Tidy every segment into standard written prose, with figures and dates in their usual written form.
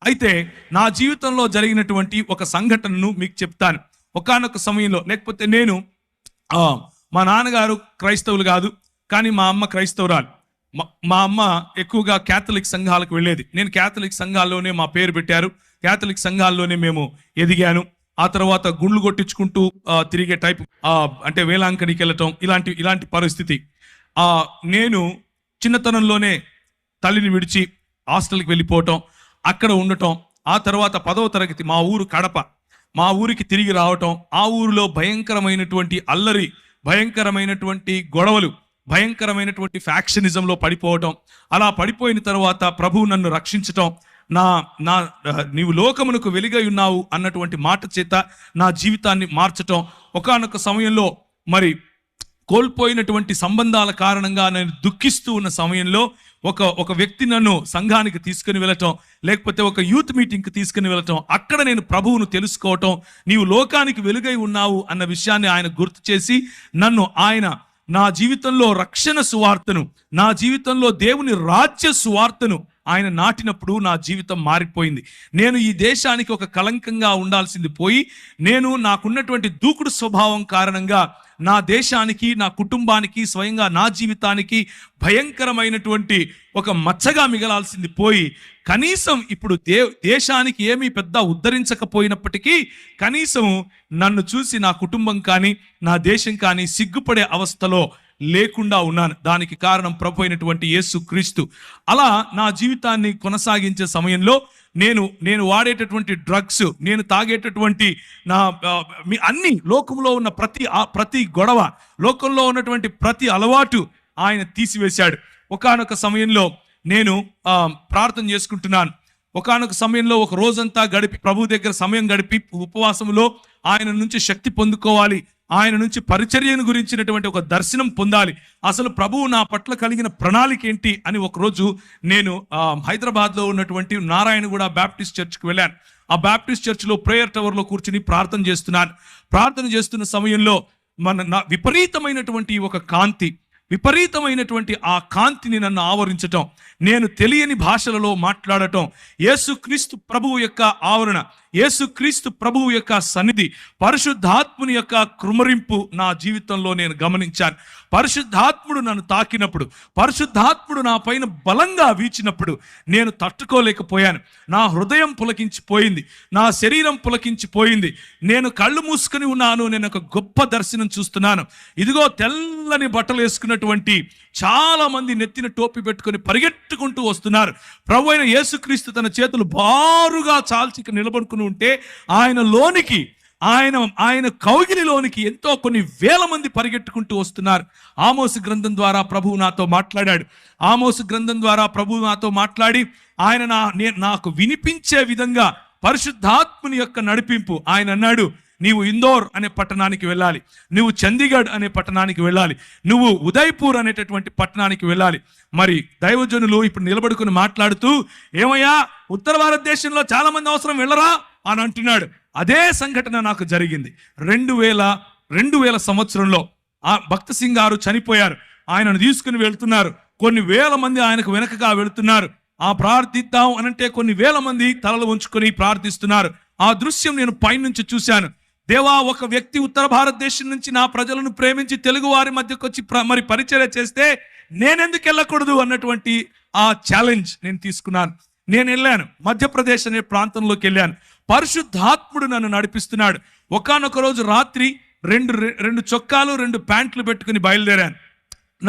అయితే నా జీవితంలో జరిగినటువంటి ఒక సంఘటనను మీకు చెప్తాను. ఒకానొక సమయంలో, లేకపోతే నేను మా నాన్నగారు క్రైస్తవులు కాదు, కానీ మా అమ్మ క్రైస్తవురాలు. మా అమ్మ ఎక్కువగా క్యాథలిక్ సంఘాలకు వెళ్ళేది. నేను క్యాథలిక్ సంఘాల్లోనే మా పేరు పెట్టారు, క్యాథలిక్ సంఘాల్లోనే మేము ఎదిగాను. ఆ తర్వాత గుండ్లు కొట్టించుకుంటూ తిరిగే టైప్, అంటే వేలాంకనికి వెళ్ళటం, ఇలాంటి పరిస్థితి. నేను చిన్నతనంలోనే తల్లిని విడిచి హాస్టల్కి వెళ్ళిపోవటం, అక్కడ ఉండటం. ఆ తర్వాత 10వ తరగతి మా ఊరు కడప, మా ఊరికి తిరిగి రావటం. ఆ ఊరిలో భయంకరమైనటువంటి అల్లరి, భయంకరమైనటువంటి గొడవలు, భయంకరమైనటువంటి ఫ్యాక్షనిజంలో పడిపోవటం. అలా పడిపోయిన తర్వాత ప్రభువు నన్ను రక్షించటం, నీవు లోకమునకు వెలుగై ఉన్నావు అన్నటువంటి మాట చేత నా జీవితాన్ని మార్చటం. ఒకానొక సమయంలో మరి కోల్పోయినటువంటి సంబంధాల కారణంగా నేను దుఃఖిస్తూ ఉన్న సమయంలో ఒక వ్యక్తి నన్ను సంఘానికి తీసుకుని వెళ్ళటం, లేకపోతే ఒక యూత్ మీటింగ్కి తీసుకుని వెళ్ళటం. అక్కడ నేను ప్రభువును తెలుసుకోవటం, నీవు లోకానికి వెలుగై ఉన్నావు అన్న విషయాన్ని ఆయన గుర్తు చేసి ఆయన నా జీవితంలో రక్షణ సువార్తను, నా జీవితంలో దేవుని రాజ్య సువార్తను ఆయన నాటినప్పుడు నా జీవితం మారిపోయింది. నేను ఈ దేశానికి ఒక కళంకంగా ఉండాల్సింది పోయి, నేను నాకున్నటువంటి దూకుడు స్వభావం కారణంగా నా దేశానికి, నా కుటుంబానికి, స్వయంగా నా జీవితానికి భయంకరమైనటువంటి ఒక మచ్చగా మిగలాల్సింది పోయి, కనీసం ఇప్పుడు దేశానికి ఏమీ పెద్ద ఉద్ధరించకపోయినప్పటికీ కనీసం నన్ను చూసి నా కుటుంబం కానీ, నా దేశం కానీ సిగ్గుపడే అవస్థలో లేకుండా ఉన్నాను. దానికి కారణం ప్రభు అయినటువంటి యేసు క్రీస్తు. అలా నా జీవితాన్ని కొనసాగించే సమయంలో నేను వాడేటటువంటి డ్రగ్స్, నేను తాగేటటువంటి అన్ని, లోకంలో ఉన్న ప్రతి గొడవ, లోకంలో ఉన్నటువంటి ప్రతి అలవాటు ఆయన తీసివేశాడు. ఒకానొక సమయంలో నేను ప్రార్థన చేసుకుంటున్నాను. ఒకానొక సమయంలో ఒక రోజంతా గడిపి, ప్రభు దగ్గర సమయం గడిపి, ఉపవాసంలో ఆయన నుంచి శక్తి పొందుకోవాలి, ఆయన నుంచి పరిచర్యను గురించినటువంటి ఒక దర్శనం పొందాలి, అసలు ప్రభువు నా పట్ల కలిగిన ప్రణాళిక ఏంటి అని ఒకరోజు నేను హైదరాబాద్లో ఉన్నటువంటి నారాయణగూడ బ్యాప్టిస్ట్ చర్చ్కి వెళ్ళాను. ఆ బ్యాప్టిస్ట్ చర్చ్లో ప్రేయర్ టవర్లో కూర్చుని ప్రార్థన చేస్తున్నాను. ప్రార్థన చేస్తున్న సమయంలో విపరీతమైనటువంటి ఒక కాంతి, విపరీతమైనటువంటి ఆ కాంతిని నన్ను ఆవరించటం, నేను తెలియని భాషలలో మాట్లాడటం, యేసుక్రీస్తు ప్రభువు యొక్క ఆవరణ, యేసుక్రీస్తు ప్రభువు యొక్క సన్నిధి, పరిశుద్ధాత్ముని యొక్క కృమరింపు నా జీవితంలో నేను గమనించాను. పరిశుద్ధాత్ముడు నన్ను తాకినప్పుడు, పరిశుద్ధాత్ముడు నా పైన బలంగా వీచినప్పుడు నేను తట్టుకోలేకపోయాను. నా హృదయం పులకించిపోయింది, నా శరీరం పులకించిపోయింది. నేను కళ్ళు మూసుకుని ఉన్నాను. నేను ఒక గొప్ప దర్శనం చూస్తున్నాను. ఇదిగో తెల్లని బట్టలు వేసుకున్నటువంటి చాలా మంది నెత్తిన టోపీ పెట్టుకొని పరిగెట్టుకుంటూ వస్తున్నారు. ప్రభు అయిన యేసుక్రీస్తు తన చేతులు బారుగా చాల్చి నిలబడుకుని ఉంటే ఆయన కౌగిలిలోనికి కొన్ని వేల మంది పరిగెట్టుకుంటూ వస్తున్నారు. ఆమోసు గ్రంథం ద్వారా ప్రభువు నాతో మాట్లాడాడు. ఆమోసు గ్రంథం ద్వారా ప్రభువు నాతో మాట్లాడి ఆయన నాకు వినిపించే విధంగా పరిశుద్ధాత్ముని యొక్క నడిపింపు. ఆయన అన్నాడు, నీవు ఇందోర్ అనే పట్టణానికి వెళ్ళాలి, నువ్వు చండీగఢ్ అనే పట్టణానికి వెళ్ళాలి, నువ్వు ఉదయ్పూర్ అనేటటువంటి పట్టణానికి వెళ్ళాలి. మరి దైవజనులు ఇప్పుడు నిలబడుకుని మాట్లాడుతూ, ఏమయ్యా ఉత్తర భారతదేశంలో చాలా మంది అవసరం వెళ్ళరా అని అంటున్నాడు. అదే సంఘటన నాకు జరిగింది. 2000 సంవత్సరంలో భక్త సింగ్ గారు చనిపోయారు. ఆయనను తీసుకుని వెళ్తున్నారు. కొన్ని వేల మంది ఆయనకు వెనకగా వెళుతున్నారు. ప్రార్థిద్దాం అనంటే కొన్ని వేల మంది తలలు ఉంచుకొని ప్రార్థిస్తున్నారు. ఆ దృశ్యం నేను పైనుంచి చూశాను. దేవా, ఒక వ్యక్తి ఉత్తర భారతదేశం నుంచి నా ప్రజలను ప్రేమించి తెలుగు వారి మధ్యకు వచ్చి మరి పరిచర్య చేస్తే నేనెందుకు వెళ్ళకూడదు అన్నటువంటి ఆ ఛాలెంజ్ నేను తీసుకున్నాను. నేను వెళ్ళాను, మధ్యప్రదేశ్ అనే ప్రాంతంలోకి వెళ్ళాను. పరిశుద్ధాత్ముడు నన్ను నడిపిస్తున్నాడు. ఒకానొక రోజు రాత్రి రెండు చొక్కాలు 2 ప్యాంట్లు పెట్టుకుని బయలుదేరాను.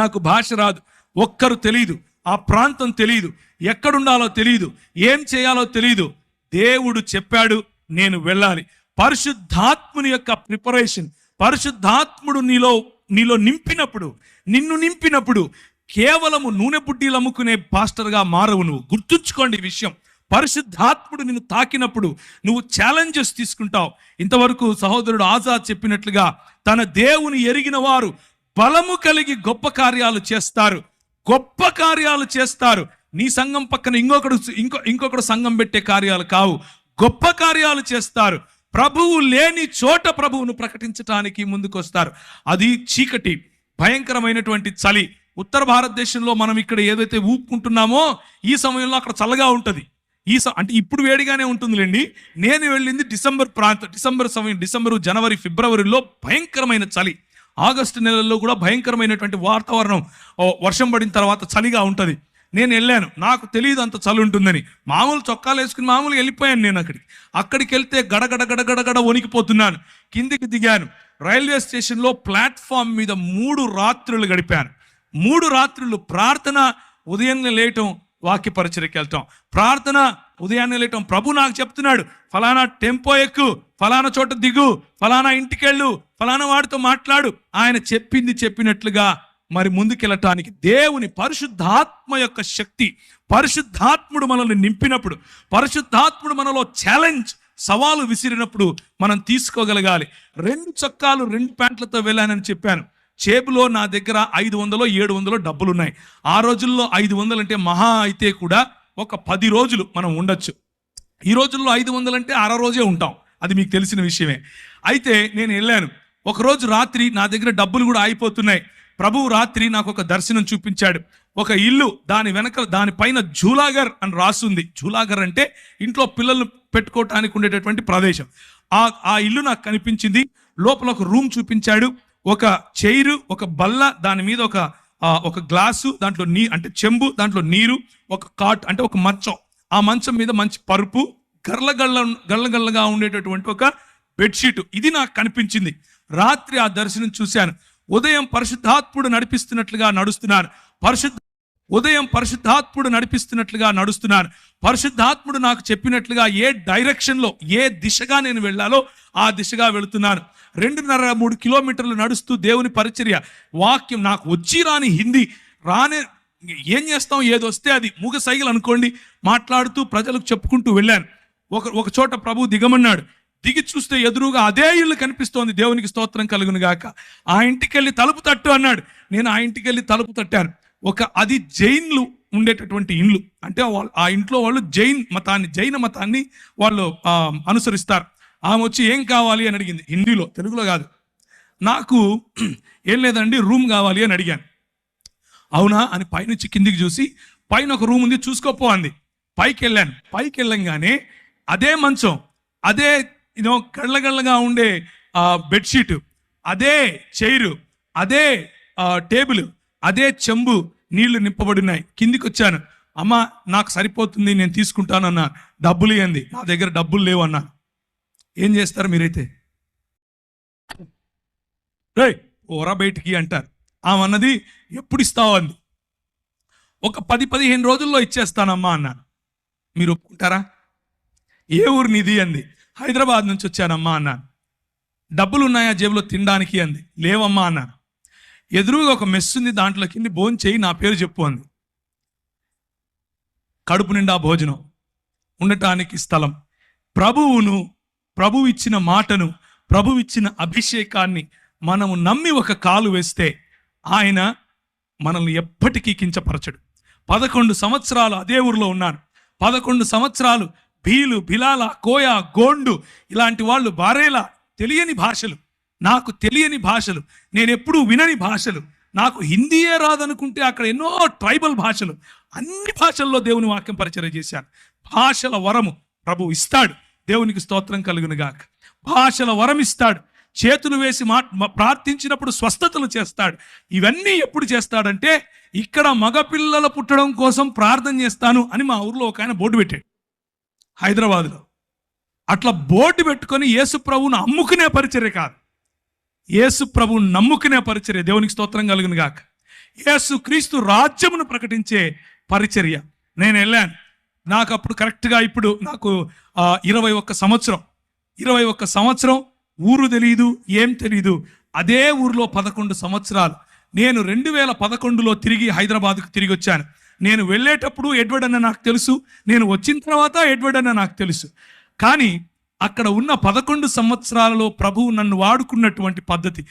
నాకు భాష రాదు, ఒక్కరు తెలియదు, ఆ ప్రాంతం తెలియదు, ఎక్కడుండాలో తెలియదు, ఏం చేయాలో తెలియదు. దేవుడు చెప్పాడు, నేను వెళ్ళాలి. పరిశుద్ధాత్ముని యొక్క ప్రిపరేషన్, పరిశుద్ధాత్ముడు నీలో నిన్ను నింపినప్పుడు కేవలము నూనె బుడ్డీలు అమ్ముకునే పాస్టర్గా మారవు నువ్వు. గుర్తుంచుకోండి ఈ విషయం. పరిశుద్ధాత్ముడు నిన్ను తాకినప్పుడు నువ్వు ఛాలెంజెస్ తీసుకుంటావు. ఇంతవరకు సహోదరుడు ఆజాద్ చెప్పినట్లుగా తన దేవుని ఎరిగిన వారు బలము కలిగి గొప్ప కార్యాలు చేస్తారు. నీ సంఘం పక్కన ఇంకొకడు సంఘం పెట్టే కార్యాలు కావు, గొప్ప కార్యాలు చేస్తారు. ప్రభువు లేని చోట ప్రభువును ప్రకటించడానికి ముందుకొస్తారు. అది చీకటి, భయంకరమైనటువంటి చలి. ఉత్తర భారతదేశంలో మనం ఇక్కడ ఏదైతే ఊపుకుంటున్నామో ఈ సమయంలో అక్కడ చల్లగా ఉంటుంది. అంటే ఇప్పుడు వేడిగానే ఉంటుందిలేండి. నేను వెళ్ళింది డిసెంబర్ సమయం, జనవరి ఫిబ్రవరిలో భయంకరమైన చలి. ఆగస్టు నెలల్లో కూడా భయంకరమైనటువంటి వాతావరణం, వర్షం పడిన తర్వాత చలిగా ఉంటుంది. నేను వెళ్ళాను, నాకు తెలియదు అంత చలి ఉంటుందని. మామూలు చొక్కాలు వేసుకుని మామూలుగా వెళ్ళిపోయాను. నేను అక్కడికి వెళ్తే గడగడ వణికిపోతున్నాను. కిందికి దిగాను. రైల్వే స్టేషన్లో ప్లాట్ఫామ్ మీద 3 రాత్రులు గడిపాను. 3 రాత్రులు ప్రార్థన, ఉదయాన్నే లేయటం, వాక్య పరిచర్యకి వెళ్తాం, ప్రార్థన, ఉదయాన్నే లేయటం. ప్రభు నాకు చెప్తున్నాడు, ఫలానా టెంపో ఎక్కు, ఫలానా చోట దిగు, ఫలానా ఇంటికెళ్ళు, ఫలానా వాడితో మాట్లాడు. ఆయన చెప్పింది చెప్పినట్లుగా మరి ముందుకెళ్ళటానికి దేవుని పరిశుద్ధాత్మ యొక్క శక్తి, పరిశుద్ధాత్ముడు మనల్ని నింపినప్పుడు, పరిశుద్ధాత్ముడు మనలో ఛాలెంజ్, సవాలు విసిరినప్పుడు మనం తీసుకోగలగాలి. 2 చొక్కాలు 2 ప్యాంట్లతో వెళ్ళానని చెప్పాను. చేబులో నా దగ్గర 500 700 డబ్బులు ఉన్నాయి. ఆ రోజుల్లో 500 అంటే మహా అయితే కూడా ఒక 10 రోజులు మనం ఉండొచ్చు. ఈ రోజుల్లో 500 అంటే అర రోజే ఉంటాం, అది మీకు తెలిసిన విషయమే. అయితే నేను వెళ్ళాను. ఒకరోజు రాత్రి నా దగ్గర డబ్బులు కూడా అయిపోతున్నాయి. ప్రభువు రాత్రి నాకు ఒక దర్శనం చూపించాడు. ఒక ఇల్లు, దాని వెనక, దానిపైన జూలాగర్ అని రాసుంది. జూలాగర్ అంటే ఇంట్లో పిల్లలు పెట్టుకోవటానికి ఉండేటటువంటి ప్రదేశం. ఆ ఇల్లు నాకు కనిపించింది. లోపల ఒక రూమ్ చూపించాడు. ఒక చైరు, ఒక బల్ల, దాని మీద ఒక గ్లాసు, దాంట్లో అంటే చెంబు, దాంట్లో నీరు, ఒక కాట్ అంటే ఒక మంచం. ఆ మంచం మీద మంచి పరుపు, గల్లగల్లగా ఉండేటటువంటి ఒక బెడ్షీట్. ఇది నాకు కనిపించింది. రాత్రి ఆ దర్శనం చూశాను. ఉదయం పరిశుద్ధాత్ముడు నడిపిస్తున్నట్లుగా నడుస్తున్నాను. పరిశుద్ధాత్ముడు నాకు చెప్పినట్లుగా ఏ డైరెక్షన్లో, ఏ దిశగా నేను వెళ్ళాలో ఆ దిశగా వెళుతున్నాను. 2.5-3 కిలోమీటర్లు నడుస్తూ దేవుని పరిచర్య, వాక్యం. నాకు వచ్చి రాని హిందీ రానే, ఏం చేస్తాం, ఏదొస్తే అది మూగ సైగలు అనుకోండి, మాట్లాడుతూ ప్రజలకు చెప్పుకుంటూ వెళ్ళాను. ఒక చోట ప్రభు దిగమన్నాడు. దిగి చూస్తే ఎదురుగా అదే ఇల్లు కనిపిస్తోంది. దేవునికి స్తోత్రం కలుగును గాక. ఆ ఇంటికి వెళ్ళి తలుపు తట్టు అన్నాడు. నేను ఆ ఇంటికి వెళ్ళి తలుపు తట్టాను. అది జైన్లు ఉండేటటువంటి ఇల్లు. అంటే ఆ ఇంట్లో వాళ్ళు జైన మతాన్ని వాళ్ళు అనుసరిస్తారు. ఆమె వచ్చి ఏం కావాలి అని అడిగింది, హిందీలో, తెలుగులో కాదు. నాకు ఏం లేదండి, రూమ్ కావాలి అని అడిగాను. అవునా అని పైనుంచి కిందికి చూసి, పైన ఒక రూమ్ ఉంది, చూసుకోపో అంది. పైకి వెళ్ళంగానే అదే మంచం, అదే గళ్ళగళ్ళగా ఉండే బెడ్షీట్, అదే చైరు, అదే టేబుల్, అదే చెంబు, నీళ్లు నింపబడినాయి. కిందికి వచ్చాను. అమ్మ నాకు సరిపోతుంది, నేను తీసుకుంటానన్నా. డబ్బులు ఇవ్వండి. నా దగ్గర డబ్బులు లేవు అన్నా. ఏం చేస్తారు మీరైతే? రే ఓరా బయటికి అంటారు. ఆమె అన్నది, ఎప్పుడు ఇస్తావు అంది. ఒక 10-15 రోజుల్లో ఇచ్చేస్తానమ్మా అన్నాను. మీరు ఒప్పుకుంటారా? ఏ ఊరు నీది అంది. హైదరాబాద్ నుంచి వచ్చానమ్మా అన్నాను. డబ్బులు ఉన్నాయా జేబులో తినడానికి అంది. లేవమ్మా అన్నాను. ఎదురుగా ఒక మెస్ ఉంది, దాంట్లో కింది భోజనం చేయి, నా పేరు చెప్పు అంది. కడుపు నిండా భోజనం, ఉండటానికి స్థలం. ప్రభువు ఇచ్చిన మాటను, ప్రభువు ఇచ్చిన అభిషేకాన్ని మనము నమ్మి ఒక కాలు వేస్తే ఆయన మనల్ని ఎప్పటికీ కించపరచడు. 11 సంవత్సరాలు అదే ఊరిలో ఉన్నాను. 11 సంవత్సరాలు భీలు, బిలాల, కోయ, గోండు ఇలాంటి వాళ్ళు, బారేలా, తెలియని భాషలు, నాకు తెలియని భాషలు, నేను ఎప్పుడూ వినని భాషలు, నాకు హిందీయే రాదనుకుంటే అక్కడ ఎన్నో ట్రైబల్ భాషలు, అన్ని భాషల్లో దేవుని వాక్యం పరిచర్య చేశాను. భాషల వరము ప్రభు ఇస్తాడు. దేవునికి స్తోత్రం కలుగును గాక. భాషల వరం ఇస్తాడు. చేతులు వేసి ప్రార్థించినప్పుడు స్వస్థతలు చేస్తాడు. ఇవన్నీ ఎప్పుడు చేస్తాడంటే, ఇక్కడ మగపిల్లలు పుట్టడం కోసం ప్రార్థన చేస్తాను అని మా ఊర్లో ఒక ఆయన బోర్డు పెట్టాడు, హైదరాబాద్లో. అట్లా బోర్డు పెట్టుకొని యేసు ప్రభువును అమ్ముకునే పరిచర్య కాదు, యేసు ప్రభువును నమ్ముకునే పరిచర్య. దేవునికి స్తోత్రం కలుగును గాక. యేసు క్రీస్తు రాజ్యమును ప్రకటించే పరిచర్య. నేను వెళ్ళాను. నాకు అప్పుడు కరెక్ట్గా ఇప్పుడు నాకు 21 సంవత్సరం. ఊరు తెలియదు, ఏం తెలీదు. అదే ఊరిలో 11 సంవత్సరాలు. నేను 2011లో తిరిగి హైదరాబాద్కు తిరిగి వచ్చాను. నేను వెళ్ళేటప్పుడు ఎడ్వర్డ్ అన్న నాకు తెలుసు, నేను వచ్చిన తర్వాత ఎడ్వర్డ్ అన్న నాకు తెలుసు. కానీ అక్కడ ఉన్న 11 సంవత్సరాలలో ప్రభువు నన్ను వాడుకున్నటువంటి పద్ధతి,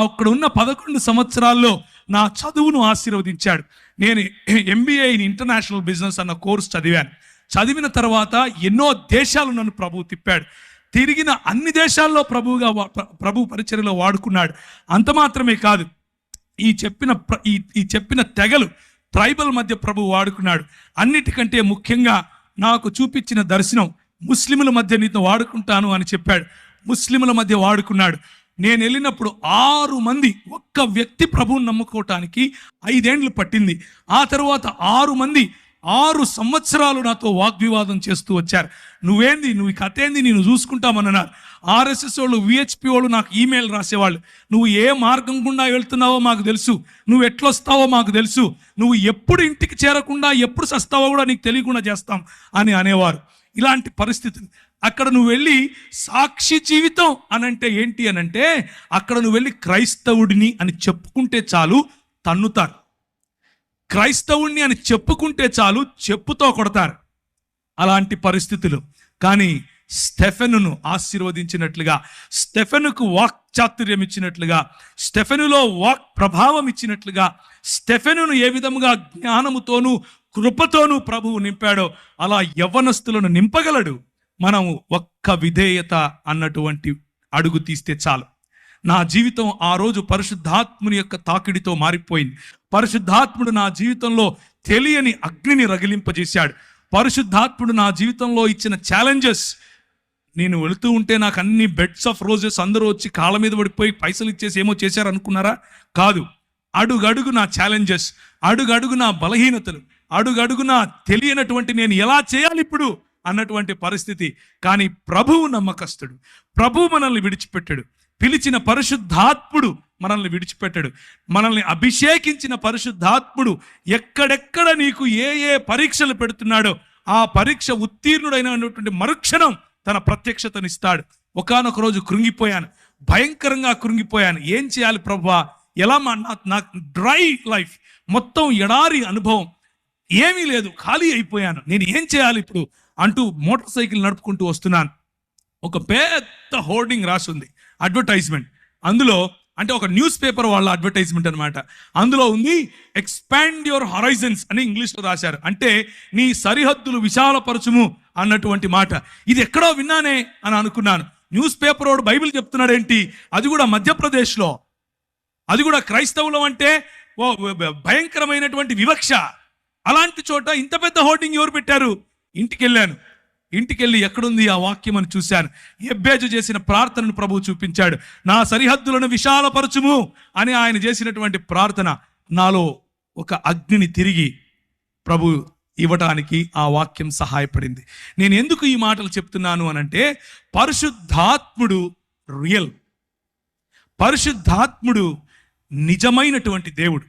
అక్కడ ఉన్న 11 సంవత్సరాల్లో నా చదువును ఆశీర్వదించాడు. నేను MBA ఇన్ ఇంటర్నేషనల్ బిజినెస్ అన్న కోర్స్ చదివాను. చదివిన తర్వాత ఎన్నో దేశాలు నన్ను ప్రభువు తిప్పాడు. తిరిగిన అన్ని దేశాల్లో ప్రభు పరిచర్యలో వాడుకున్నాడు. అంత మాత్రమే కాదు, ఈ చెప్పిన తెగలు, ట్రైబల్ మధ్య ప్రభు వాడుకున్నాడు. అన్నిటికంటే ముఖ్యంగా నాకు చూపించిన దర్శనం, ముస్లిముల మధ్య నీతో వాడుకుంటాను అని చెప్పాడు. ముస్లిముల మధ్య వాడుకున్నాడు. నేను వెళ్ళినప్పుడు 6 మంది, ఒక్క వ్యక్తి ప్రభువుని నమ్ముకోవటానికి 5 ఏండ్లు పట్టింది. ఆ తర్వాత 6 మంది 6 సంవత్సరాలు నాతో వాగ్వివాదం చేస్తూ వచ్చారు. నువ్వేంది, నువ్వు కథ ఏంది, నేను చూసుకుంటామన్నారు. ఆర్ఎస్ఎస్ వాళ్ళు, విహెచ్పి వాళ్ళు నాకు ఈమెయిల్ రాసేవాళ్ళు. నువ్వు ఏ మార్గం గుండా వెళ్తున్నావో మాకు తెలుసు, నువ్వు ఎట్లొస్తావో మాకు తెలుసు, నువ్వు ఎప్పుడు ఇంటికి చేరకుండా ఎప్పుడు సస్తావో కూడా నీకు తెలియకుండా చేస్తాం అని అనేవారు. ఇలాంటి పరిస్థితులు. అక్కడ నువ్వు వెళ్ళి సాక్షి జీవితం అనంటే ఏంటి అనంటే, అక్కడ నువ్వు వెళ్ళి క్రైస్తవుడిని అని చెప్పుకుంటే చాలు తన్నుతారు. క్రైస్తవుణ్ణి అని చెప్పుకుంటే చాలు చెప్పుతో కొడతారు. అలాంటి పరిస్థితులు. కానీ స్టెఫెనును ఆశీర్వదించినట్లుగా, స్టెఫెనుకు వాక్ చాతుర్యం ఇచ్చినట్లుగా, స్టెఫెనులో వాక్ ప్రభావం ఇచ్చినట్లుగా, స్టెఫెనును ఏ విధముగా జ్ఞానముతోనూ కృపతోనూ ప్రభువు నింపాడో అలా యవ్వనస్తులను నింపగలడు. మనం ఒక్క విధేయత అన్నటువంటి అడుగు తీస్తే చాలు. నా జీవితం ఆ రోజు పరిశుద్ధాత్ముని యొక్క తాకిడితో మారిపోయింది. పరిశుద్ధాత్ముడు నా జీవితంలో తెలియని అగ్నిని రగిలింపజేశాడు. పరిశుద్ధాత్ముడు నా జీవితంలో ఇచ్చిన ఛాలెంజెస్, నేను వెళుతూ ఉంటే నాకు అన్ని బెడ్స్ ఆఫ్ రోజెస్ అందరూ వచ్చి కాళ్ళ మీద పడిపోయి పైసలు ఇచ్చేసి ఏమో చేశారు అనుకున్నారా? కాదు. అడుగడుగు నా ఛాలెంజెస్, అడుగడుగు నా బలహీనతలు, అడుగడుగు నా తెలియనటువంటి నేను ఎలా చేయాలి ఇప్పుడు అన్నటువంటి పరిస్థితి. కానీ ప్రభువు నమ్మకస్తుడు. ప్రభువు మనల్ని విడిచిపెట్టాడు. పిలిచిన పరిశుద్ధాత్ముడు మనల్ని విడిచిపెట్టాడు. మనల్ని అభిషేకించిన పరిశుద్ధాత్ముడు ఎక్కడెక్కడ నీకు ఏ ఏ పరీక్షలు పెడుతున్నాడో ఆ పరీక్ష ఉత్తీర్ణుడైనటువంటి మరుక్షణం తన ప్రత్యక్షతనిస్తాడు. ఒకానొక రోజు కృంగిపోయాను, భయంకరంగా కృంగిపోయాను. ఏం చేయాలి ప్రభువా? ఎలా నాకు డ్రై లైఫ్, మొత్తం ఎడారి అనుభవం, ఏమీ లేదు, ఖాళీ అయిపోయాను. నేను ఏం చేయాలి ఇప్పుడు అంటూ మోటార్ సైకిల్ నడుపుకుంటూ వస్తున్నాను. ఒక పెద్ద హోర్డింగ్ రాసి ఉంది, అడ్వర్టైజ్మెంట్. అందులో అంటే ఒక న్యూస్ పేపర్ వాళ్ళ అడ్వర్టైజ్మెంట్ అనమాట. అందులో ఉంది ఎక్స్పాండ్ యువర్ హరైజన్స్ అని ఇంగ్లీష్లో రాశారు. అంటే నీ సరిహద్దులు విశాలపరచుము అన్నటువంటి మాట. ఇది ఎక్కడో విన్నానే అని అనుకున్నాను. న్యూస్ పేపర్ వాడు బైబిల్ చెప్తున్నాడేంటి, అది కూడా మధ్యప్రదేశ్లో, అది కూడా క్రైస్తవులం అంటే ఓ భయంకరమైనటువంటి వివక్ష. అలాంటి చోట ఇంత పెద్ద హోర్డింగ్ ఎవరు పెట్టారు? ఇంటికెళ్ళి ఎక్కడుంది ఆ వాక్యం అని చూశాను. ఎబ్బేజు చేసిన ప్రార్థనను ప్రభువు చూపించాడు. నా సరిహద్దులను విశాలపరచుము అని ఆయన చేసినటువంటి ప్రార్థన నాలో ఒక అగ్నిని తిరిగి ప్రభు ఇవ్వటానికి ఆ వాక్యం సహాయపడింది. నేను ఎందుకు ఈ మాటలు చెప్తున్నాను అనంటే, పరిశుద్ధాత్ముడు రియల్, పరిశుద్ధాత్ముడు నిజమైనటువంటి దేవుడు.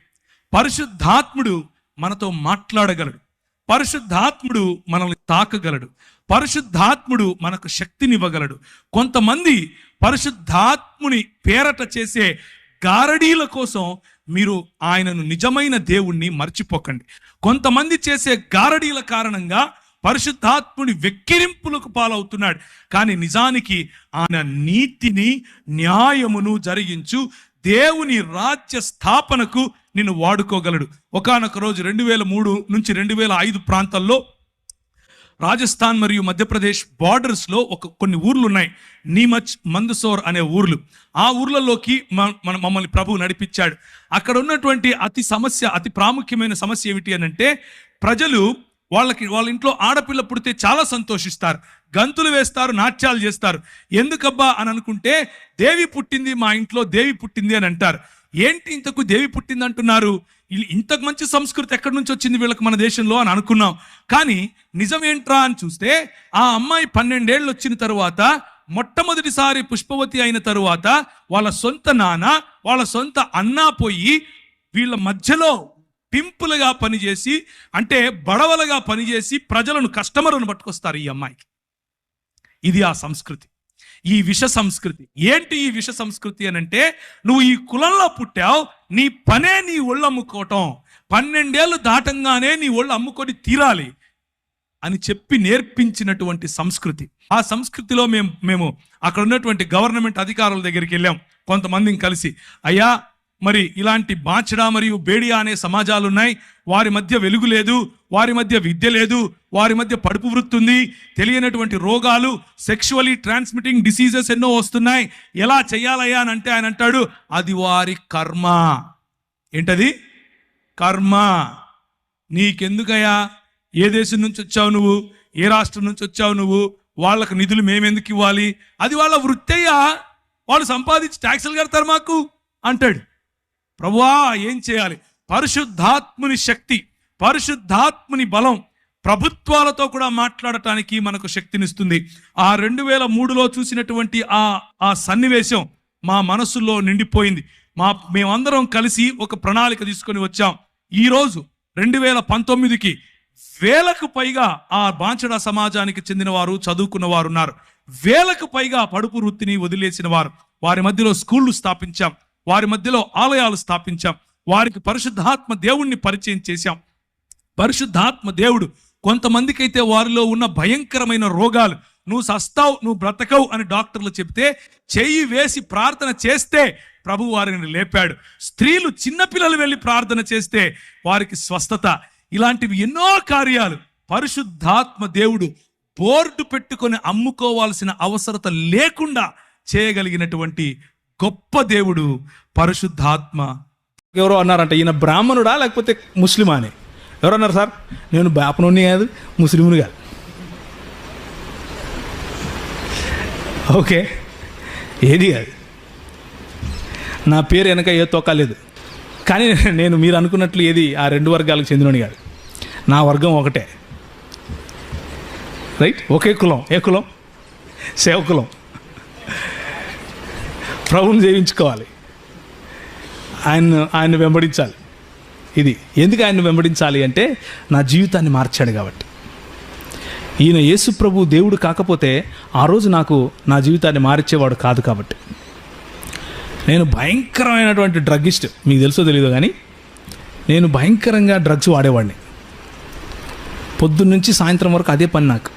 పరిశుద్ధాత్ముడు మనతో మాట్లాడగలడు. పరిశుద్ధాత్ముడు మనల్ని తాకగలడు. పరిశుద్ధాత్ముడు మనకు శక్తినివ్వగలడు. కొంతమంది పరిశుద్ధాత్ముని పేరట చేసే గారడీల కోసం మీరు ఆయనను నిజమైన దేవుణ్ణి మర్చిపోకండి. కొంతమంది చేసే గారడీల కారణంగా పరిశుద్ధాత్ముని వెక్కిరింపులకు పాలవుతున్నాడు. కానీ నిజానికి ఆయన నీతిని, న్యాయమును జరిగించు దేవుని రాజ్య స్థాపనకు నిన్ను వాడుకోగలడు. ఒకానొక రోజు 2003 నుంచి 2005 ప్రాంతాల్లో రాజస్థాన్ మరియు మధ్యప్రదేశ్ బార్డర్స్లో కొన్ని ఊర్లు ఉన్నాయి, నీమచ్, మందసోర్ అనే ఊర్లు. ఆ ఊర్లలోకి మమ్మల్ని ప్రభువు నడిపించాడు. అక్కడ ఉన్నటువంటి అతి ప్రాముఖ్యమైన సమస్య ఏమిటి అని అంటే, ప్రజలు వాళ్ళ ఇంట్లో ఆడపిల్ల పుడితే చాలా సంతోషిస్తారు, గంతులు వేస్తారు, నాట్యాలు చేస్తారు. ఎందుకబ్బా అని అనుకుంటే, దేవి పుట్టింది, మా ఇంట్లో దేవి పుట్టింది అని అంటారు. ఏంటి ఇంతకు దేవి పుట్టింది అంటున్నారు? ఇంతకు మంచి సంస్కృతి ఎక్కడి నుంచి వచ్చింది వీళ్ళకి మన దేశంలో అని అనుకున్నాం. కానీ నిజం ఏంట్రా అని చూస్తే, ఆ అమ్మాయి 12 ఏళ్ళు వచ్చిన తరువాత, మొట్టమొదటిసారి పుష్పవతి అయిన తరువాత, వాళ్ళ సొంత నాన్న, వాళ్ళ సొంత అన్న పోయి వీళ్ళ మధ్యలో పింపులుగా పనిచేసి, అంటే బడవలుగా పనిచేసి ప్రజలను, కస్టమర్లను పట్టుకొస్తారు ఈ అమ్మాయికి. ఇది ఆ సంస్కృతి, ఈ విష సంస్కృతి. ఏంటి ఈ విష సంస్కృతి అని అంటే, నువ్వు ఈ కులంలో పుట్టావు, నీ పనే నీ ఒళ్ళు అమ్ముకోవటం, 12 ఏళ్ళు దాటంగానే నీ ఒళ్ళు అమ్ముకొని తీరాలి అని చెప్పి నేర్పించినటువంటి సంస్కృతి. ఆ సంస్కృతిలో మేము అక్కడ ఉన్నటువంటి గవర్నమెంట్ అధికారుల దగ్గరికి వెళ్ళాం కొంతమందిని కలిసి. అయ్యా, మరి ఇలాంటి బాచడా మరియు బేడియా అనే సమాజాలు ఉన్నాయి, వారి మధ్య వెలుగు లేదు, వారి మధ్య విద్య లేదు, వారి మధ్య పడుపు వృత్తి ఉంది, తెలియనటువంటి రోగాలు, సెక్షువలీ ట్రాన్స్మిటింగ్ డిసీజెస్ ఎన్నో వస్తున్నాయి, ఎలా చెయ్యాలయ్యా అని అంటే ఆయన అంటాడు, అది వారి కర్మ. ఏంటది? కర్మ. నీకెందుకయ్యా? ఏ దేశం నుంచి వచ్చావు నువ్వు? ఏ రాష్ట్రం నుంచి వచ్చావు నువ్వు, వాళ్ళకు నిధులు మేమెందుకు ఇవ్వాలి, అది వాళ్ళ వృత్తయ్యా, వాళ్ళు సంపాదించి ట్యాక్సులు కడతారు మాకు అంటాడు. ప్రభువా ఏం చేయాలి? పరిశుద్ధాత్ముని శక్తి, పరిశుద్ధాత్ముని బలం ప్రభుత్వాలతో కూడా మాట్లాడటానికి మనకు శక్తినిస్తుంది. ఆ 2003లో చూసినటువంటి ఆ సన్నివేశం మా మనసులో నిండిపోయింది. మేమందరం కలిసి ఒక ప్రణాళిక తీసుకొని వచ్చాం. ఈరోజు 2019కి వేలకు పైగా ఆ బాంచడా సమాజానికి చెందిన వారు, చదువుకున్న వారు ఉన్నారు. వేలకు పైగా పడుపు వృత్తిని వదిలేసిన వారు. వారి మధ్యలో స్కూళ్లు స్థాపించాం, వారి మధ్యలో ఆలయాలు స్థాపించాం, వారికి పరిశుద్ధాత్మ దేవుణ్ణి పరిచయం చేశాం. పరిశుద్ధాత్మ దేవుడు కొంతమందికి అయితే వారిలో ఉన్న భయంకరమైన రోగాలు, నువ్వు సస్తావు, నువ్వు బ్రతకవు అని డాక్టర్లు చెప్తే చెయ్యి వేసి ప్రార్థన చేస్తే ప్రభు వారిని లేపాడు. స్త్రీలు, చిన్నపిల్లలు వెళ్ళి ప్రార్థన చేస్తే వారికి స్వస్థత. ఇలాంటివి ఎన్నో కార్యాలు పరిశుద్ధాత్మ దేవుడు బోర్డు పెట్టుకొని అమ్ముకోవాల్సిన అవసరత లేకుండా చేయగలిగినటువంటి గొప్ప దేవుడు పరిశుద్ధాత్మ. ఎవరో అన్నారంట, ఈయన బ్రాహ్మణుడా లేకపోతే ముస్లిమా అని. ఎవరన్నారు సార్? నేను బ్రాహ్మణుని కాదు, ముస్లింని కాదు. ఓకే, ఏది కాదు, నా పేరు వెనక ఏ తోకాలేదు. కానీ నేను మీరు అనుకున్నట్లు ఏది ఆ 2 వర్గాలకు చెందినని కాదు. నా వర్గం ఒకటే, రైట్? ఒకే కులం. ఏ కులం? సేవకులం. ప్రభువుని సేవించుకోవాలి, ఆయన్ని వెంబడించాలి. ఇది ఎందుకు ఆయన్ని వెంబడించాలి అంటే నా జీవితాన్ని మార్చాడు కాబట్టి. ఈయన యేసు ప్రభు దేవుడు కాకపోతే ఆ రోజు నాకు నా జీవితాన్ని మార్చేవాడు కాదు కాబట్టి. నేను భయంకరమైనటువంటి డ్రగ్గిస్ట్, మీకు తెలుసో తెలీదో కానీ నేను భయంకరంగా డ్రగ్స్ వాడేవాడిని. పొద్దున్నుంచి సాయంత్రం వరకు అదే పని నాకు.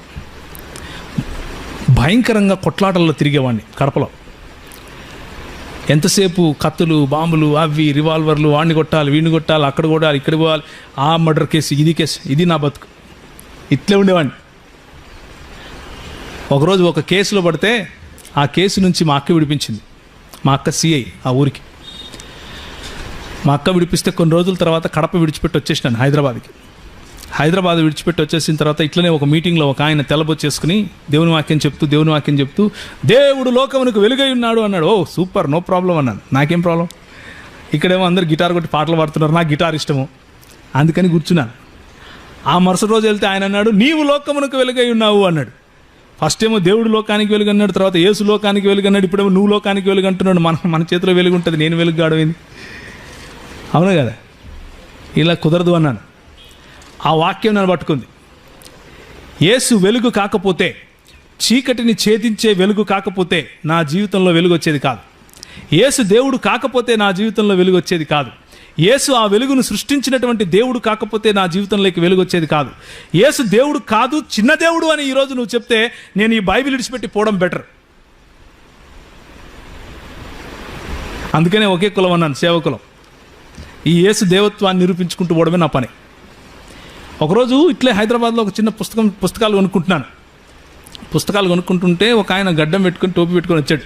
భయంకరంగా కొట్లాటల్లో తిరిగేవాడిని కడపలో. ఎంతసేపు కత్తులు, బాంబులు, అవి రివాల్వర్లు, వాడిని కొట్టాలి, వీడిని కొట్టాలి, అక్కడ కొట్టాలి, ఇక్కడ పోవాలి, ఆ మర్డర్ కేసు, ఇది కేసు, ఇది నా బతుకు. ఇట్లే ఉండేవాడిని. ఒకరోజు ఒక కేసులో పడితే ఆ కేసు నుంచి మా అక్క విడిపించింది. మా అక్క సిఐ ఆ ఊరికి. మా అక్క విడిపిస్తే కొన్ని రోజుల తర్వాత కడప విడిచిపెట్టి వచ్చేసినాను హైదరాబాద్కి. హైదరాబాద్ విడిచిపెట్టి వచ్చేసిన తర్వాత ఇట్లనే ఒక మీటింగ్లో ఒక ఆయన తెల్లబొచ్చేసుకుని దేవుని వాక్యం చెప్తూ దేవుడు లోకమునకు వెలుగై ఉన్నాడు అన్నాడు. ఓ సూపర్, నో ప్రాబ్లం అన్నాను. నాకేం ప్రాబ్లం, ఇక్కడేమో అందరు గిటార్ కొట్టి పాటలు పాడుతున్నారు, నాకు గిటార్ ఇష్టము, అందుకని కూర్చున్నాను. ఆ మరుసటి రోజు వెళ్తే ఆయన అన్నాడు, నీవు లోకమునకు వెలుగై ఉన్నావు అన్నాడు. ఫస్ట్ ఏమో దేవుడు లోకానికి వెలుగు అన్నాడు, తర్వాత యేసు లోకానికి వెలుగు అన్నాడు, ఇప్పుడేమో నువ్వు లోకానికి వెలుగు అంటున్నాడు. మన చేతిలో వెలుగు ఉంటుంది, నేను వెలుగు గాడమైంది. అవును కదా, ఇలా కుదరదు అన్నాను. ఆ వాక్యం నన్ను పట్టుకుంది. యేసు వెలుగు కాకపోతే, చీకటిని ఛేదించే వెలుగు కాకపోతే నా జీవితంలో వెలుగు వచ్చేది కాదు. యేసు దేవుడు కాకపోతే నా జీవితంలో వెలుగు వచ్చేది కాదు. యేసు ఆ వెలుగును సృష్టించినటువంటి దేవుడు కాకపోతే నా జీవితంలోకి వెలుగు వచ్చేది కాదు. యేసు దేవుడు కాదు, చిన్న దేవుడు అని ఈరోజు నువ్వు చెప్తే నేను ఈ బైబిల్ విడిచిపెట్టి పోవడం బెటర్. అందుకనే ఒకే కులం అన్నాను, సేవకులం. ఈ యేసు దేవత్వాన్ని నిరూపించుకుంటూ పోవడమే నా పని. ఒకరోజు ఇట్లే హైదరాబాద్లో ఒక చిన్న పుస్తకాలు కొనుక్కుంటున్నాను. పుస్తకాలు కొనుక్కుంటుంటే ఒక ఆయన గడ్డం పెట్టుకొని, టోపీ పెట్టుకొని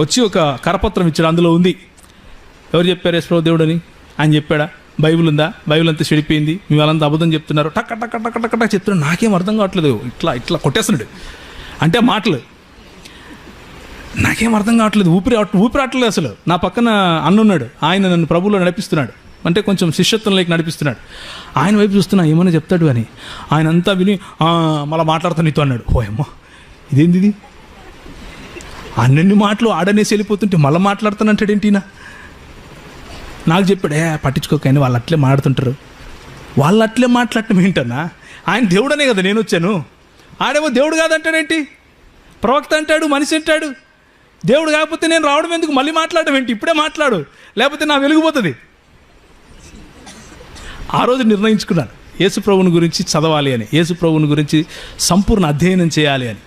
వచ్చి ఒక కరపత్రం ఇచ్చాడు. అందులో ఉంది, ఎవరు చెప్పారు యేసు దేవుడు అని? ఆయన చెప్పాడా? బైబిల్ ఉందా? బైబిల్ అంతా చెడిపోయింది, మీ వాళ్ళంతా అబద్ధం చెప్తున్నారు, టక్ టక్ టక్ టక్ టక్ చెప్తున్నాడు. నాకేం అర్థం కావట్లేదు, ఇట్లా కొట్టేస్తున్నాడు. అంటే మాటలు నాకేం అర్థం కావట్లేదు, ఊపిరాట్లేదు అసలు. నా పక్కన అన్నున్నాడు, ఆయన నన్ను ప్రభువులో నడిపిస్తున్నాడు, అంటే కొంచెం శిష్యత్వంలోకి నడిపిస్తున్నాడు. ఆయన వైపు చూస్తున్నా ఏమైనా చెప్తాడు అని. ఆయన అంతా విని మళ్ళీ మాట్లాడుతాను నీతో అన్నాడు. ఓయమ్మా ఇదేంది ఇది, అన్నెన్ని మాటలు ఆడనేసి వెళ్ళిపోతుంటే మళ్ళీ మాట్లాడుతానంటాడేంటినా. నాకు చెప్పాడు, పట్టించుకోకని వాళ్ళు అట్లే మాట్లాడుతుంటారు. వాళ్ళు అట్లే మాట్లాడటం ఏంటన్నా, ఆయన దేవుడనే కదా నేను వచ్చాను, ఆడేమో దేవుడు కాదంటాడేంటి, ప్రవక్త అంటాడు, మనిషి అంటాడు. దేవుడు కాకపోతే నేను రావడం ఎందుకు, మళ్ళీ మాట్లాడడం ఏంటి, ఇప్పుడే మాట్లాడు, లేకపోతే నా వెలిగిపోతుంది. ఆ రోజు నిర్ణయించుకున్నాను యేసు ప్రభువుని గురించి చదవాలి అని, యేసు ప్రభువుని గురించి సంపూర్ణ అధ్యయనం చేయాలి అని.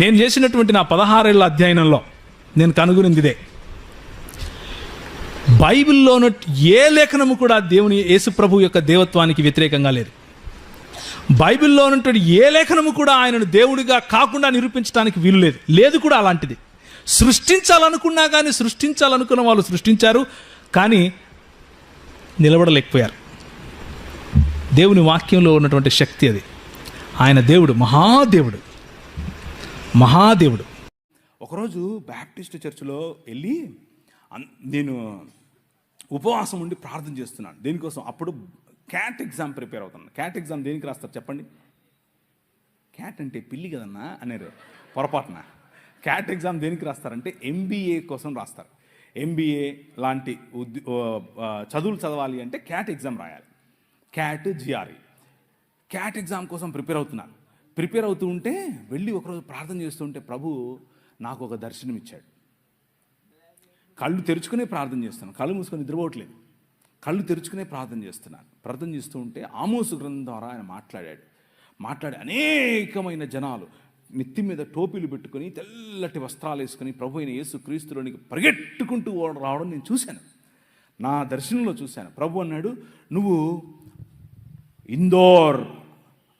నేను చేసినటువంటి నా 16 ఏళ్ల అధ్యయనంలో నేను కనుగొనింది ఇదే. బైబిల్లో ఉన్న ఏ లేఖనము కూడా దేవుని యేసు ప్రభు యొక్క దేవత్వానికి వ్యతిరేకంగా లేదు. బైబిల్లో ఉన్నటువంటి ఏ లేఖనము కూడా ఆయనను దేవుడిగా కాకుండా నిరూపించడానికి వీలు లేదు కూడా. అలాంటిది సృష్టించాలనుకున్నా కానీ, సృష్టించాలనుకున్న వాళ్ళు సృష్టించారు కానీ నిలబడలేకపోయారు. దేవుని వాక్యంలో ఉన్నటువంటి శక్తి అది. ఆయన దేవుడు, మహాదేవుడు, మహాదేవుడు. ఒకరోజు బ్యాప్టిస్ట్ చర్చిలో వెళ్ళి నేను ఉపవాసం ఉండి ప్రార్థన చేస్తున్నాను. దేనికోసం? అప్పుడు క్యాట్ ఎగ్జామ్ ప్రిపేర్ అవుతున్నాను. క్యాట్ ఎగ్జామ్ దేనికి రాస్తారు చెప్పండి? క్యాట్ అంటే పిల్లి కదన్నా అనేరు పొరపాటున. క్యాట్ ఎగ్జామ్ దేనికి రాస్తారంటే ఎంబీఏ కోసం రాస్తారు. ఎంబీఏ లాంటి చదువులు చదవాలి అంటే క్యాట్ ఎగ్జామ్ రాయాలి. Cat GRE. క్యాట్ ఎగ్జామ్ కోసం ప్రిపేర్ అవుతున్నాను. ప్రిపేర్ అవుతూ ఉంటే వెళ్ళి ఒకరోజు ప్రార్థన చేస్తూ ఉంటే ప్రభు నాకు ఒక దర్శనం ఇచ్చాడు. కళ్ళు తెరుచుకునే ప్రార్థన చేస్తున్నాను, కళ్ళు మూసుకొని నిద్రపోవట్లేదు. కళ్ళు తెరుచుకునే ప్రార్థన చేస్తున్నాను. ప్రార్థన చేస్తూ ఉంటే ఆమోసు గ్రంథం ద్వారా ఆయన మాట్లాడి అనేకమైన జనాలు నెత్తి మీద టోపీలు పెట్టుకొని తెల్లటి వస్త్రాలు వేసుకొని ప్రభు అయిన యేసు క్రీస్తులోనికి పరిగెట్టుకుంటూ రావడం నేను చూశాను. నా దర్శనంలో చూశాను. ప్రభు అన్నాడు, నువ్వు ఇందోర్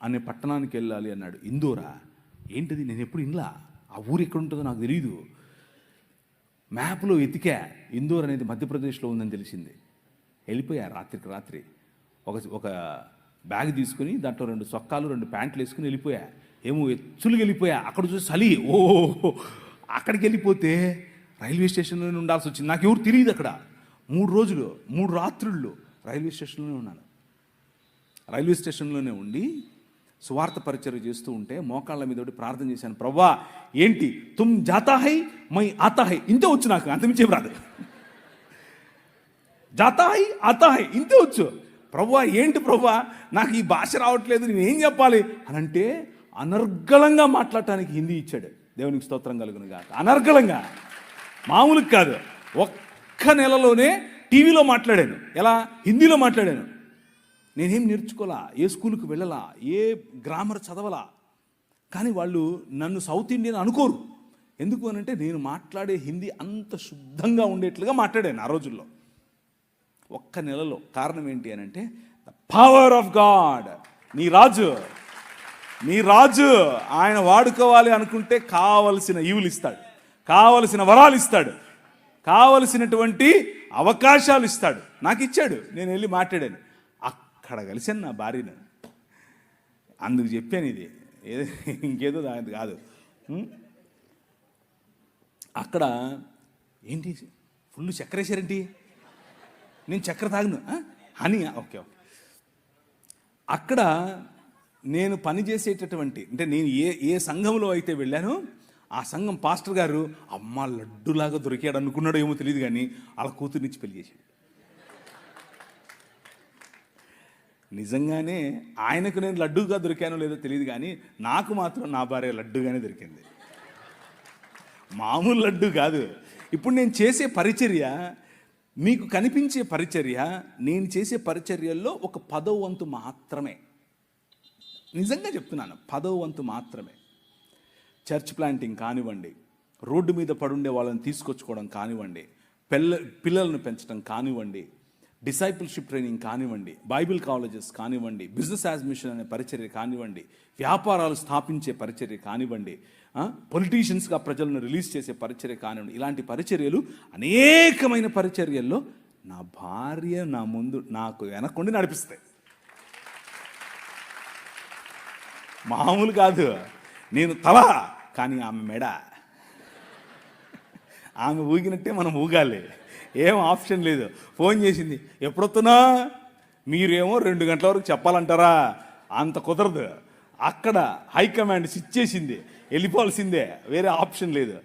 అనే పట్టణానికి వెళ్ళాలి అన్నాడు. ఇందోరా? ఏంటిది? నేను ఎప్పుడు ఇన్లా, ఆ ఊరు ఎక్కడ ఉంటుందో నాకు తెలియదు. మ్యాప్లో వెతికా, ఇందోర్ అనేది మధ్యప్రదేశ్లో ఉందని తెలిసింది. వెళ్ళిపోయా రాత్రికి రాత్రి. ఒక బ్యాగ్ తీసుకుని దాంట్లో 2 సొక్కాలు 2 ప్యాంట్లు వేసుకుని వెళ్ళిపోయా. ఏమో ఎచ్చులు వెళ్ళిపోయా. అక్కడ చూసి చలి, ఓ అక్కడికి వెళ్ళిపోతే రైల్వే స్టేషన్లోనే ఉండాల్సి వచ్చింది. నాకు ఎవరు తెలియదు అక్కడ. 3 రోజులు 3 రాత్రుళ్ళు రైల్వే స్టేషన్లోనే ఉన్నాను. రైల్వే స్టేషన్లోనే ఉండి సువార్త పరిచర్య చేస్తూ ఉంటే మోకాళ్ళ మీద ప్రార్థన చేశాను. ప్రవ్వా ఏంటి, తుమ్ జాతా హై మై ఆతా హై, ఇంతే వచ్చు నాకు, అంతమించేం రాదు. జాతా హై ఆతా హై ఇంతే వచ్చు. ప్రవ్వా ఏంటి ప్రవ్వా, నాకు ఈ భాష రావట్లేదు, నేనేం చెప్పాలి అని అంటే అనర్గళంగా మాట్లాడటానికి హిందీ ఇచ్చాడు. దేవునికి స్తోత్రం కలుగును గాక. అనర్గళంగా, మామూలుగా కాదు. ఒక్క నెలలోనే టీవీలో మాట్లాడాను. ఎలా? హిందీలో మాట్లాడాను. నేనేం నేర్చుకోలా, ఏ స్కూల్కి వెళ్ళలా, ఏ గ్రామర్ చదవలా. కానీ వాళ్ళు నన్ను సౌత్ ఇండియన్ అనుకోరు. ఎందుకు అనంటే నేను మాట్లాడే హిందీ అంత శుద్ధంగా ఉండేట్లుగా మాట్లాడాను ఆ రోజుల్లో, ఒక్క నెలలో. కారణం ఏంటి అనంటే ద పవర్ ఆఫ్ గాడ్. నీ రాజు ఆయన వాడుకోవాలి అనుకుంటే కావలసిన ఈవులు ఇస్తాడు, కావలసిన వరాలు ఇస్తాడు, కావలసినటువంటి అవకాశాలు ఇస్తాడు. నాకు ఇచ్చాడు. నేను వెళ్ళి మాట్లాడాను. అక్కడ కలిసాను నా భార్యను. అందుకు చెప్పాను ఇది, ఇంకేదో దాని కాదు. అక్కడ ఏంటి ఫుల్ చక్కెర వేసారేంటి? నేను చక్కెర తాగను, హనీ. ఓకే. అక్కడ నేను పనిచేసేటటువంటి, అంటే నేను ఏ సంఘంలో అయితే వెళ్ళానో ఆ సంఘం పాస్టర్ గారు అమ్మ లడ్డులాగా దొరికాడు అనుకున్నాడో ఏమో తెలియదు, కానీ వాళ్ళ కూతురునిచ్చి పెళ్లి చేశాడు. నిజంగానే ఆయనకు నేను లడ్డూగా దొరికానో లేదో తెలియదు, కానీ నాకు మాత్రం నా భార్య లడ్డుగానే దొరికింది. మామూలు లడ్డు కాదు. ఇప్పుడు నేను చేసే పరిచర్య, మీకు కనిపించే పరిచర్య, నేను చేసే పరిచర్యల్లో ఒక 10వ వంతు మాత్రమే. నిజంగా చెప్తున్నాను, 10వ వంతు మాత్రమే. చర్చ్ ప్లాంటింగ్ కానివ్వండి, రోడ్డు మీద పడుండే వాళ్ళని తీసుకొచ్చుకోవడం కానివ్వండి, పిల్లలను పెంచడం కానివ్వండి, డిసైపుల్షిప్ ట్రైనింగ్ కానివ్వండి, బైబిల్ కాలేజెస్ కానివ్వండి, బిజినెస్ యాజ్ మిషన్ అనే పరిచర్య కానివ్వండి, వ్యాపారాలు స్థాపించే పరిచర్య కానివ్వండి, పొలిటీషియన్స్గా ప్రజలను రిలీజ్ చేసే పరిచర్య కానివ్వండి, ఇలాంటి పరిచర్యలు అనేకమైన పరిచర్యల్లో నా భార్య నా ముందు నాకు వెనక్కుండి నడిపిస్తాయి. మామూలు కాదు. నేను తల, కానీ ఆమె మెడ. ఆమె ఊగినట్టే మనం ఊగాలి, ఏం ఆప్షన్ లేదు. ఫోన్ చేసింది, ఎప్పుడొస్తున్నా? మీరేమో 2 గంటల వరకు చెప్పాలంటారా? అంత కుదరదు. అక్కడ హైకమాండ్ స్విచ్ చేసింది, వెళ్ళిపోవాల్సిందే, వేరే ఆప్షన్ లేదు.